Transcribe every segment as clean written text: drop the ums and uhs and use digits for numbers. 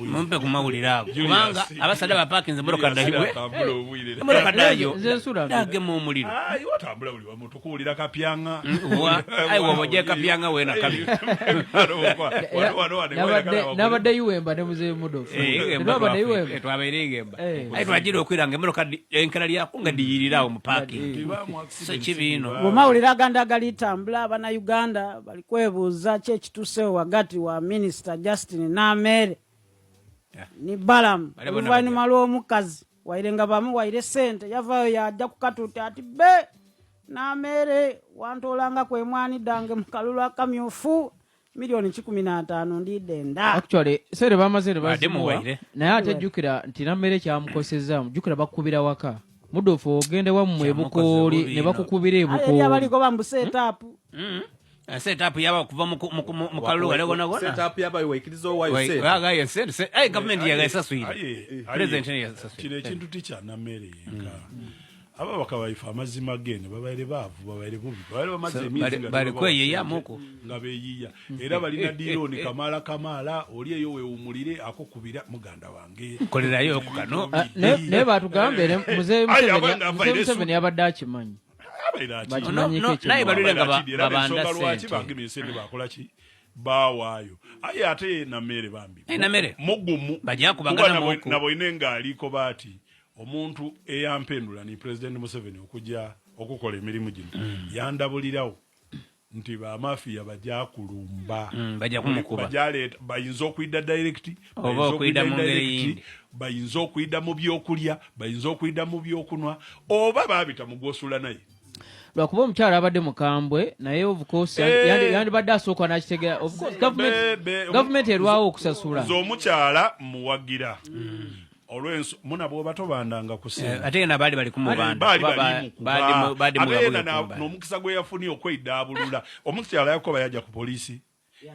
mumpe kumawulira ago kubanga abasada bapakinze motoka ddayiwe motoka ddayo dagema omuliro watambula buli wamu tukuwulira kapyanga woboje kapyanga wena kabi nabadde Iwemba ne muzeeyi Mudofu twabaire Igemba twajira okwiranga emotoka enkala lyako nga diyirirawo mu parking so kibino bw'omawulira aganda agalitambula Abannayuganda bali kwebuuza ki ekituusewo wagati wa Minisita Justin Namere ni Balamu oluvannyuma lw'omukazi waire nga bamuwaire ssente yavaayo yajja ku katuuti ati be Namere wantoolanga kwemwani dange mu kalulu akamyufu milioni 15 ndidde nda actually sere bamaze ne bazimuwa naye ate jjukira nti Namere kyamukosezza jjukira bakubira waka Mudofu ogende wammwe Bukooli ne bakukubira ebukooli abaliko bambuseetapu setup yaba kuva mu kalulu gale gona gona setup yaba wekirizo wayo set government yagasaswire president yasaswire kile kintu ticha Namere yenga aba bakabaifa amazima gene babaire bavu babaire bubi babaire bamaze emizi bali kweyeya muko ngabe yiya era balina diloni kamala oli eyo weumulire akokubira muganda wange kolerayo okukano ne batugambe muzeeyi Museveni yabadde akimanyi naye balire nga babanda lwaki bange sente bakola ki bawaayo aye ate Namere bambi Namere mugumu bajja kubagana muko nabo inenga aliko bati omuntu eyampendula ni President Museveni okujja okukola emirimu gino yandabulirawo nti ba mafia bajja kulumba bajja kumukuba bajaleta bayinza okuyida direct oba okuyida mu ngeri yindi bayinza okuyida mu byokulya bayinza okuyida mu byokunwa oba babita mu gwosula naye lwakuba omukyala abadde mukambwe naye of course yandibadde asooka n'akitegera of course government erwawo okusasula z'omukyala muwagira olwenso muna bwoba tobandanga kusinga ate na bali kumubanda badi n'omukisa gwe yafunye okweddabulula omukyala yakoba yajja ku polisi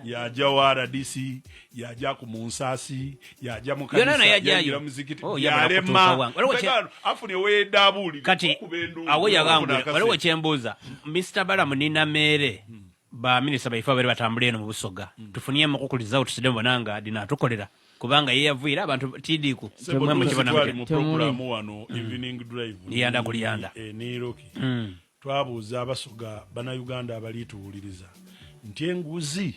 yajja wa RDC yajja ku Munsasi yajja mu kanisa yajja muzikiti yalema afune weddabulira kati awo yagambye waliwo kyembuuza Mr. Balamu ni Namere ba minisita baifa bali batambula eno mu Busoga tufunye mu kukuliza utusidde bonanga dina tukolera kubanga ye yavuira abantu tidiku temwe mu kibona mu program wano evening drive yanda kuliyanda ne Roki twabuuza Abasoga Bannayuganda abalituwuliriza nti enguzi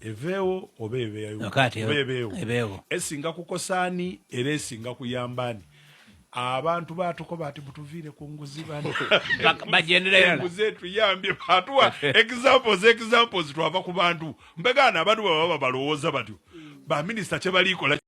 eveewo obeebeewo esinga kukosani era esinga kuyambani abantu batuko bati butuviire ku nguzi bani bajenderera nguzi tuyambye batuwa examples twava ku bantu mbegana abantu baba balowooza batyo ba minisita kye balikola